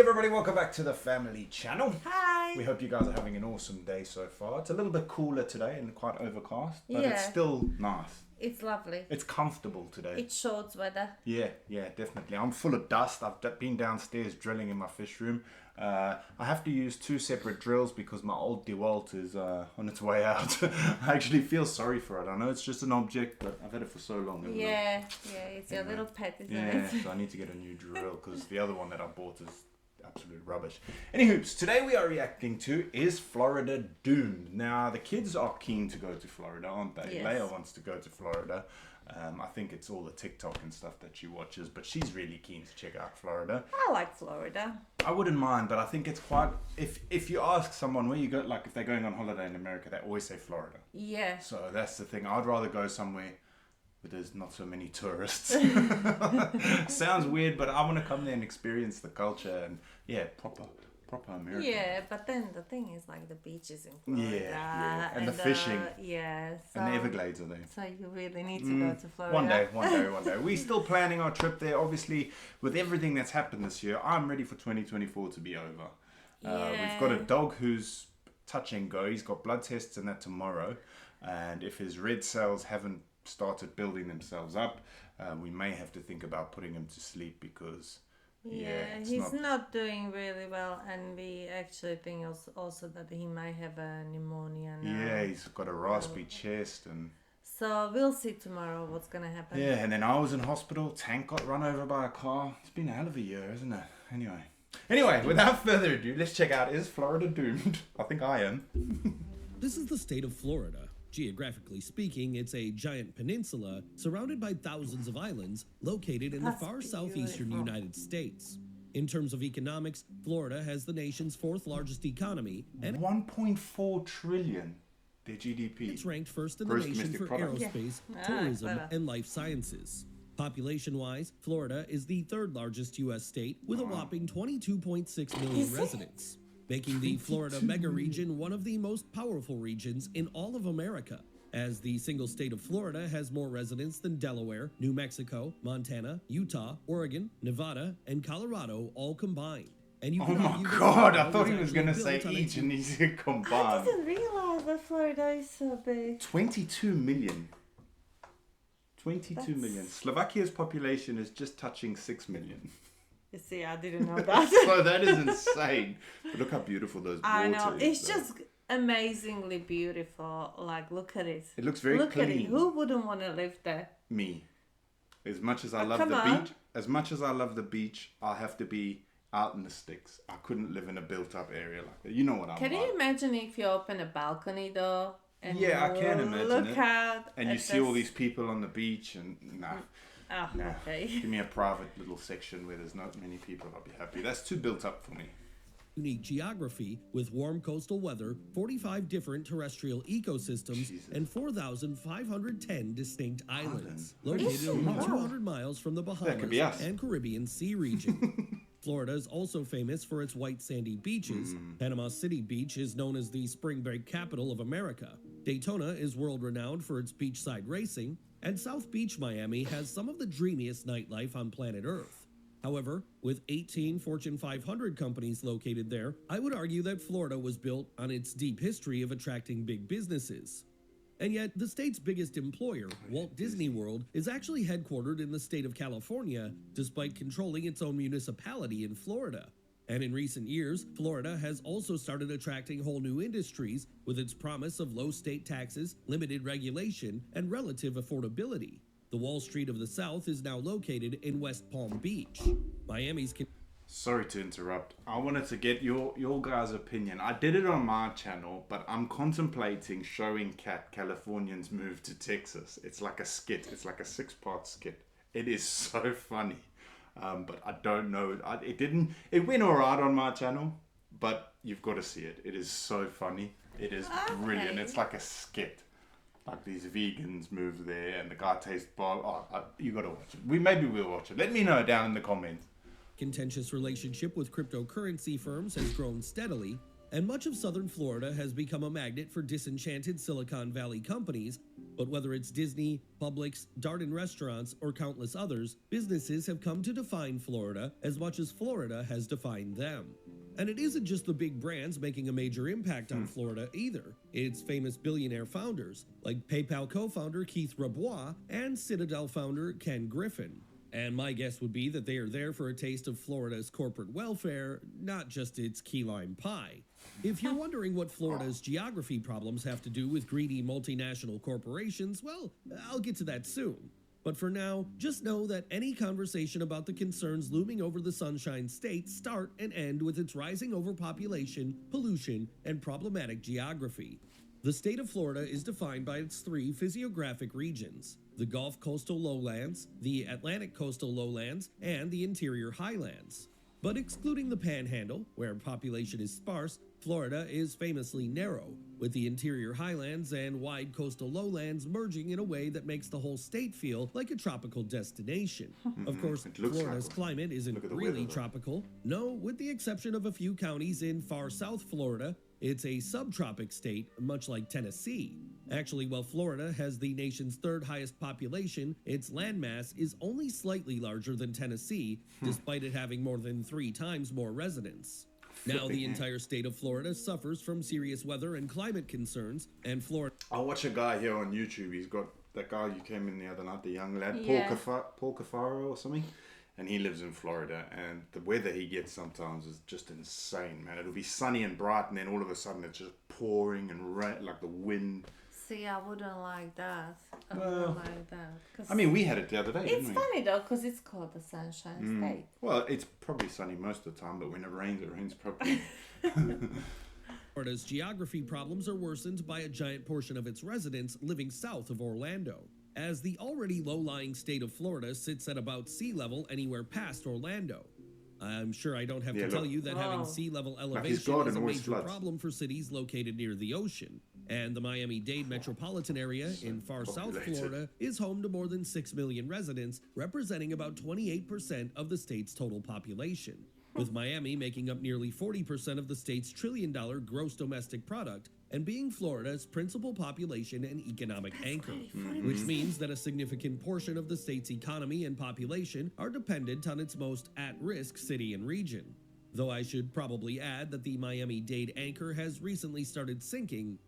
everybody, welcome back to the family channel. Hi. We hope you guys are having an awesome day so far. It's a little bit cooler today and quite overcast, but it's Yeah. still nice. It's lovely. It's comfortable today. It's shorts weather. Yeah, definitely. I'm full of dust. I've been downstairs drilling in my fish room. I have to use two separate drills because my old DeWalt is on its way out. I actually feel sorry for it. I know it's just an object, but I've had it for so long. Yeah, it's your little pet, isn't Yeah, it? so I need to get a new drill because the other one that I bought is absolute rubbish. Anywhoops, today we are reacting to Is Florida Doomed? Now, the kids are keen to go to Florida, aren't they? Yes. Leia wants to go to Florida. I think it's all the TikTok and stuff that she watches, but she's really keen to check out Florida. I like Florida. I wouldn't mind, but I think it's quite... If you ask someone where you go, like if they're going on holiday in America, they always say Florida. Yeah. So that's the thing. I'd rather go somewhere where there's not so many tourists. Sounds weird, but I want to come there and experience the culture and proper American. Yeah, but then the thing is like the beaches in Florida. Yeah. And the fishing. Yeah. So, And the Everglades are there. So you really need to go to Florida. One day. We're still planning our trip there. Obviously, with everything that's happened this year, I'm ready for 2024 to be over. We've got a dog who's touch and go. He's got blood tests and that tomorrow. And if his red cells haven't started building themselves up, we may have to think about putting him to sleep because... he's not doing really well, and we actually think also that he might have a pneumonia now. Yeah, he's got a raspy chest and... So we'll see tomorrow what's gonna happen. Yeah, and then I was in hospital. Tank got run over by a car. It's been a hell of a year, isn't it? Anyway, without further ado, let's check out Is Florida Doomed? I think I am. This is the state of Florida. Geographically speaking, it's a giant peninsula surrounded by thousands of islands located in the far southeastern United States. In terms of economics, Florida has the nation's fourth largest economy, and 1.4 trillion, their GDP. it's ranked first in the Gross nation domestic for product. aerospace, Yeah. tourism, Clever. and life sciences. Population-wise, Florida is the third largest U.S. state with a whopping 22.6 million residents, making the Florida mega region one of the most powerful regions in all of America, as the single state of Florida has more residents than Delaware, New Mexico, Montana, Utah, Oregon, Nevada, and Colorado all combined. And you Oh could my argue that god, I Florida thought was he was going to actually say built on each a- and he's I combined. didn't realize that Florida is so big. 22 million. 22 million. Slovakia's population is just touching 6 million. You see, I didn't know that. So that is insane. But look how beautiful those waters I know. It's though. just amazingly beautiful. Like, look at it. It looks very look clean. at it. Who wouldn't want to live there? Me. As much as I Oh, love come the on. beach, I'll have to be out in the sticks. I couldn't live in a built-up area like that. You know what I'm Can like. you imagine if you open a balcony though? And Yeah, I can imagine look it. out. And you see all these people on the beach and nah. Oh, Nah. okay. Give me a private little section where there's not many people. I'll be happy. That's too built up for me. Unique geography with warm coastal weather, 45 different terrestrial ecosystems, Jesus. and 4,510 distinct islands, Islands? located Is only it? 200 miles from the That could be us. Bahamas and Caribbean Sea region. Florida is also famous for its white sandy beaches. Panama City Beach is known as the spring break capital of America. Daytona is world renowned for its beachside racing, and South Beach, Miami has some of the dreamiest nightlife on planet Earth. However, with 18 Fortune 500 companies located there, I would argue that Florida was built on its deep history of attracting big businesses. And yet, the state's biggest employer, Walt Disney World, is actually headquartered in the state of California, despite controlling its own municipality in Florida. And in recent years, Florida has also started attracting whole new industries with its promise of low state taxes, limited regulation, and relative affordability. The Wall Street of the South is now located in West Palm Beach. Miami's Sorry to interrupt. I wanted to get your guys' opinion. I did it on my channel, but I'm contemplating showing Kat Californians Move to Texas. It's like a skit. It's like a 6-part skit. It is so funny. But I don't know. It went alright on my channel, but you've got to see it. It is so funny. It is brilliant. Okay. It's like a skit. Like these vegans move there and the guy tastes Bob. You got to watch it. Maybe we'll watch it. Let me know down in the comments. contentious relationship with cryptocurrency firms has grown steadily, and much of southern Florida has become a magnet for disenchanted Silicon Valley companies But whether it's Disney, Publix, Darden restaurants, or countless others, businesses have come to define Florida as much as Florida has defined them. And it isn't just the big brands making a major impact on Florida either. It's famous billionaire founders like PayPal co-founder Keith Rabois and Citadel founder Ken Griffin. And my guess would be that they are there for a taste of Florida's corporate welfare, not just its key lime pie. If you're wondering what Florida's geography problems have to do with greedy multinational corporations, well, I'll get to that soon. But for now, just know that any conversation about the concerns looming over the Sunshine State start and end with its rising overpopulation, pollution, and problematic geography. The state of Florida is defined by its three physiographic regions: the Gulf Coastal Lowlands, the Atlantic Coastal Lowlands, and the Interior Highlands. But excluding the Panhandle, where population is sparse, Florida is famously narrow, with the interior highlands and wide coastal lowlands merging in a way that makes the whole state feel like a tropical destination. Of course, Florida's climate isn't really tropical. No, with the exception of a few counties in far South Florida, it's a subtropic state, much like Tennessee. Actually, while Florida has the nation's third highest population, its landmass is only slightly larger than Tennessee, despite it having more than 3 times more residents. Now the entire state of Florida suffers from serious weather and climate concerns, and Florida... I watch a guy here on YouTube. He's got that guy you came in the other night, the young lad, Yeah. Paul Cafaro or something. And he lives in Florida, and the weather he gets sometimes is just insane, man. It'll be sunny and bright, and then all of a sudden it's just pouring and like the wind. See, I wouldn't like that. I Well, wouldn't like that. 'Cause I mean, we had it the other day, it's didn't we? funny though, because it's called the Sunshine State. Well, it's probably sunny most of the time, but when it rains properly. Florida's geography problems are worsened by a giant portion of its residents living south of Orlando, as the already low-lying state of Florida sits at about sea level anywhere past Orlando. I'm sure I don't have to tell you that having Wow. sea level his elevation garden is a always major floods. problem for cities located near the ocean. And the Miami-Dade metropolitan area in far South populated. Florida is home to more than 6 million residents, representing about 28% of the state's total population, with Miami making up nearly 40% of the state's trillion-dollar gross domestic product and being Florida's principal population and economic anchor, which means that a significant portion of the state's economy and population are dependent on its most at-risk city and region. Though I should probably add that the Miami-Dade anchor has recently started sinking,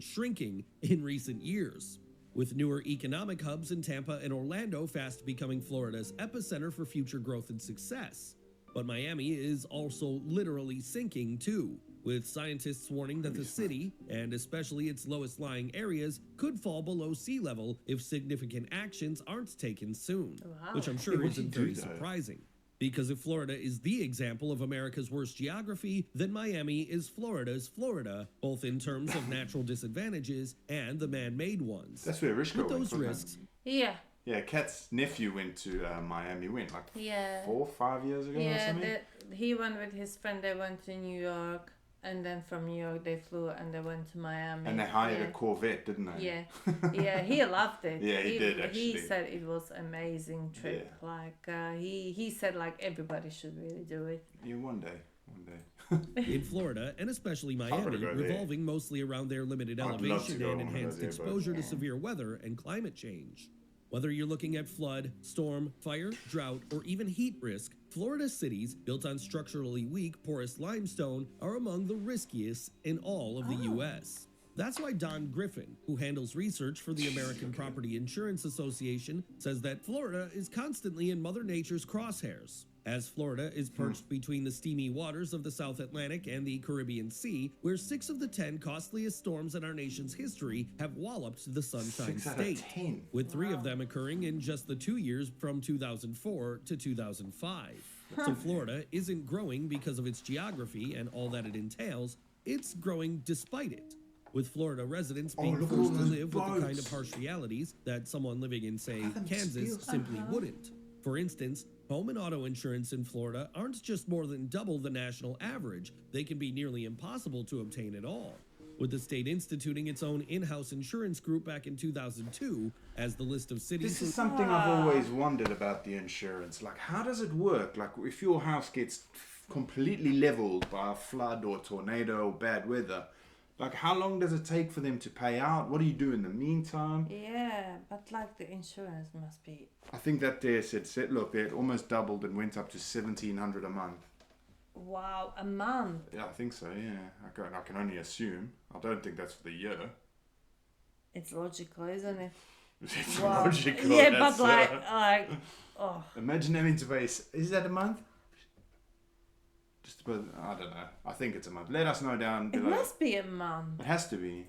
shrinking in recent years, with newer economic hubs in Tampa and Orlando fast becoming Florida's epicenter for future growth and success. But Miami is also literally sinking too, with scientists warning that the city, and especially its lowest lying areas, could fall below sea level if significant actions aren't taken soon, Wow. which I'm Hey, sure what do you isn't do, very though? surprising. Because if Florida is the example of America's worst geography, then Miami is Florida's Florida, both in terms of natural disadvantages and the man-made ones. That's where Rishko With went, those wasn't it? risks, Yeah, Yeah, Kat's nephew went to Miami. Went like yeah. 4 or 5 years ago or Yeah, something. he went with his friend. They went to New York, and then from New York they flew and they went to Miami. And they hired yeah. a Corvette, didn't they? Yeah, yeah, he loved it. Yeah, he did, He actually. said it was amazing trip. Yeah. Like he said, like everybody should really do it. Yeah, one day. in Florida, and especially gotta Miami, go there. revolving mostly around their limited I'd love to elevation go. I and wanna go enhanced there, but- exposure to Yeah. severe weather and climate change. Whether you're looking at flood, storm, fire, drought, or even heat risk, Florida cities built on structurally weak porous limestone are among the riskiest in all of the U.S. That's why Don Griffin, who handles research for the American Property Insurance Association, says that Florida is constantly in Mother Nature's crosshairs. As Florida is perched between the steamy waters of the South Atlantic and the Caribbean Sea, where 6 of the 10 costliest storms in our nation's history have walloped the Sunshine 6 out of State, 10. with 3 of them occurring in just the 2 years from 2004 to 2005. So Florida isn't growing because of its geography and all that it entails, it's growing despite it, with Florida residents being look at forced all to those live with the kind of boats. harsh realities that someone living in, say, them Kansas steal. simply wouldn't. For instance, home and auto insurance in Florida aren't just more than double the national average, they can be nearly impossible to obtain at all, with the state instituting its own in-house insurance group back in 2002 as the list of cities... This is something I've always wondered about the insurance. Like, how does it work? Like, if your house gets completely leveled by a flood or tornado or bad weather, Like, how long does it take for them to pay out? What do you do in the meantime? Yeah, but like the insurance must be. I think that there said, look, it almost doubled and went up to 1,700 a month. Wow, a month. Yeah, I think so, yeah. I can only assume. I don't think that's for the year. It's logical, isn't it? It's Wow. logical. Yeah, that's, but like, oh. Imagine having to pay... Is that a month? Just about, I don't know. I think it's a month. Let us know down below. It must be a month. It has to be.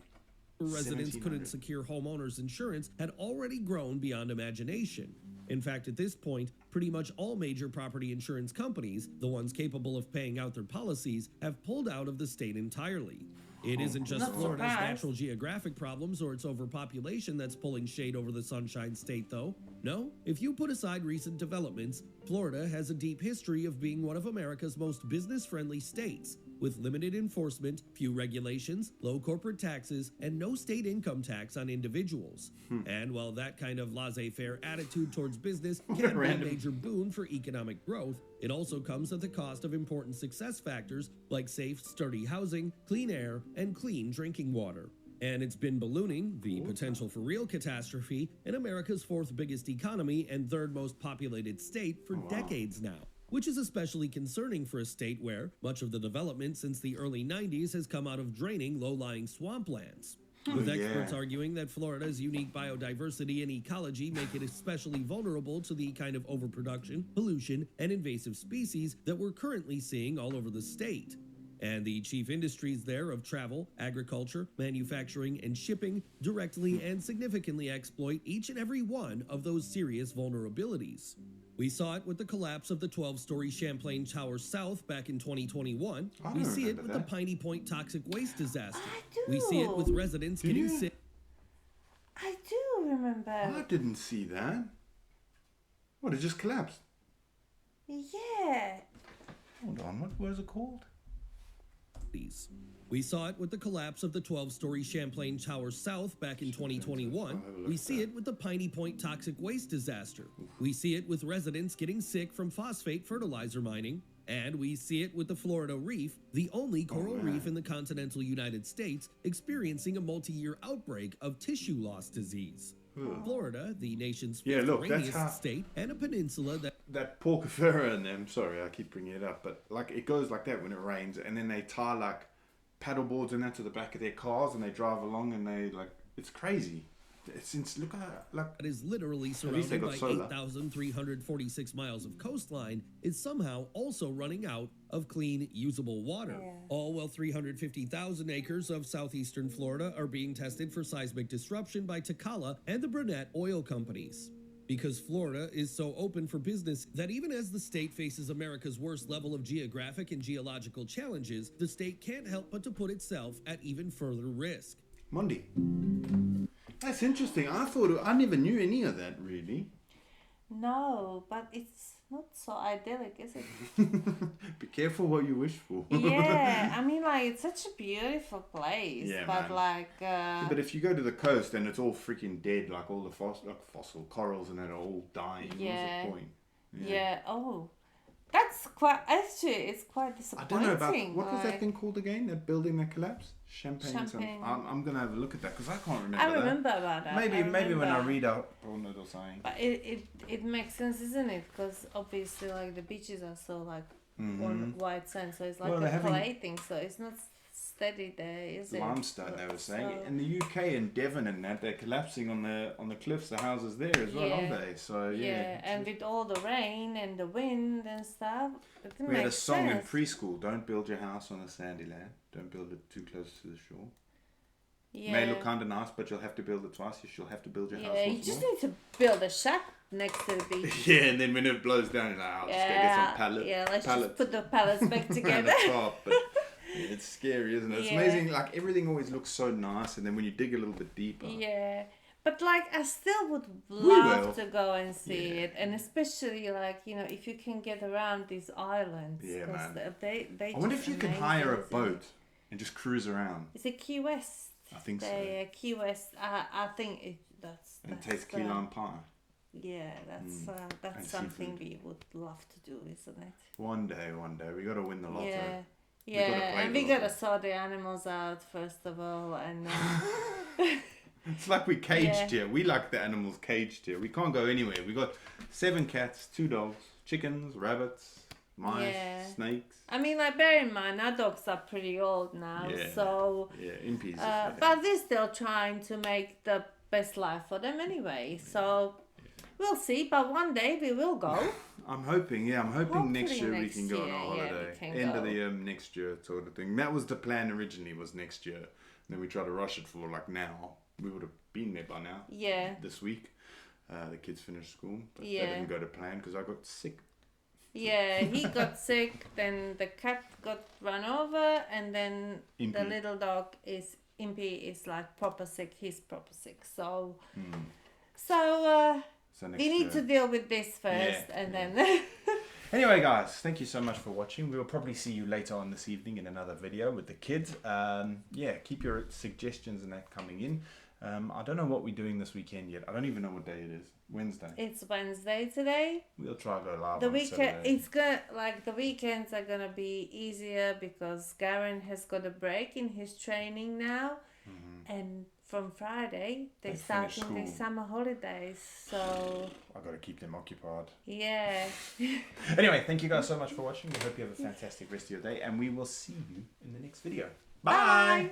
Residents 1,700. couldn't secure homeowners insurance had already grown beyond imagination. In fact, at this point, pretty much all major property insurance companies, the ones capable of paying out their policies, have pulled out of the state entirely. It isn't just Not Florida's surprised. natural geographic problems or its overpopulation that's pulling shade over the Sunshine State, though. No, if you put aside recent developments, Florida has a deep history of being one of America's most business-friendly states, with limited enforcement, few regulations, low corporate taxes, and no state income tax on individuals. And while that kind of laissez-faire attitude towards business can be a Random. major boon for economic growth, it also comes at the cost of important success factors like safe, sturdy housing, clean air, and clean drinking water. And it's been ballooning, the potential for real catastrophe, in America's fourth biggest economy and third most populated state for decades now. Which is especially concerning for a state where much of the development since the early 90s has come out of draining low-lying swamplands. With experts arguing that Florida's unique biodiversity and ecology make it especially vulnerable to the kind of overproduction, pollution, and invasive species that we're currently seeing all over the state. And the chief industries there of travel, agriculture, manufacturing, and shipping directly and significantly exploit each and every one of those serious vulnerabilities. We saw it with the collapse of the 12-story Champlain Tower South back in 2021. I We don't see it remember with that. the Piney Point toxic waste disaster. I do. We see it with residents getting you? sick. I do remember. I didn't see that. What, it just collapsed? Yeah. Hold on, what was it called? We saw it with the collapse of the 12-story Champlain Tower South back in 2021. We see it with the Piney Point toxic waste disaster. We see it with residents getting sick from phosphate fertilizer mining. And we see it with the Florida Reef, the only coral reef in the continental United States, experiencing a multi-year outbreak of tissue loss disease. Florida, the nation's Yeah, fifth look, that's rainiest how- state, and a peninsula that That Porcafera and them, sorry, I keep bringing it up, but like it goes like that when it rains, and then they tie like paddle boards and that to the back of their cars, and they drive along, and they like, it's crazy. Since look at like is literally least they surrounded got by solar. 8,346 miles of coastline, is somehow also running out of clean, usable water. Yeah. All while 350,000 acres of southeastern Florida are being tested for seismic disruption by Tacala and the Burnett oil companies. Because Florida is so open for business that even as the state faces America's worst level of geographic and geological challenges, the state can't help but to put itself at even further risk. Monday. That's interesting. I never knew any of that really. No, but it's not so idyllic, is it? Be careful what you wish for. Yeah, I mean, like, it's such a beautiful place, Yeah, but man. like, But if you go to the coast and it's all freaking dead, like all the fossil corals and that are all dying, Yeah. what's the point? yeah, oh, that's quite, actually, it's quite I disappointing. don't know about what was that like- thing called again? That building that collapsed? Champagne. Champagne. I'm gonna have a look at that because I can't remember. I that. remember about that. Maybe when I remember. read up on it or something. But it makes sense, isn't it? Because obviously, like, the beaches are so, like, on white sand, so it's like Well, a they're having- clay thing, so it's not steady there, is it? Limestone, they were saying. So- In the UK and Devon and that, they're collapsing on the cliffs, the houses there as well, aren't Yeah. they? So Yeah, and with all the rain and the wind and stuff, it we had a makes song in sense. preschool: "Don't build your house on a sandy land. Don't build it too close to the shore. Yeah. May look kind of nice, but you'll have to build it twice. You'll have to build your house Yeah, you once just more." need to build a shack next to the beach. Yeah, and then when it blows down, you're like, I'll just go get some pallets. Yeah, let's pallets just put the pallets back and together. a top. But yeah, it's scary, isn't it? It's Yeah. amazing. Like everything always looks so nice, and then when you dig a little bit deeper, Yeah, but like I still would love will. to go and see Yeah. it, and especially like, you know, if you can get around these islands. Yeah, 'cause man. They I wonder just if you can amazing, hire a isn't it? boat and just cruise around. Is it Key West? I think so. Yeah, Key West. I think that's And taste key lime pie. Yeah, that's And something seafood. we would love to do, isn't it? One day, we got to win the lotto. Yeah, Yeah, play and the we little- gotta sort the animals out first of all, and It's like we caged Yeah. here. We like the animals caged here. We can't go anywhere. We got 7 cats, 2 dogs, chickens, rabbits, mice, Yeah. snakes. I mean, like, bear in mind, our dogs are pretty old now, Yeah. so Yeah, Impy's. but we're still trying to make the best life for them anyway. So we'll see. But one day we will go. I'm hoping next Hopefully year we next can go on a year, yeah, we holiday. can End of go. the year, next year sort of thing. That was the plan originally, was next year. Then we tried to rush it for like now. We would have been there by now. Yeah, This week. The kids finished school. But Yeah. that didn't go to plan because I got sick. yeah. He got sick. Then the cat got run over, and then the Impy. little dog Impy is like proper sick. He's proper sick. So So next we need year. to deal with this first, Yeah, and yeah. then. Anyway, guys, thank you so much for watching. We will probably see you later on this evening in another video with the kids. Yeah, keep your suggestions and that coming in. I don't know what we're doing this weekend yet. I don't even know what day it is. Wednesday. It's Wednesday today. We'll try to go live The on weekend, Saturday. it's gonna like the weekends are gonna be easier because Garen has got a break in his training now, and from Friday they're They finish starting their school. summer holidays. So I've got to keep them occupied. yeah. Anyway, thank you guys so much for watching. We hope you have a fantastic rest of your day, and we will see you in the next video. Bye.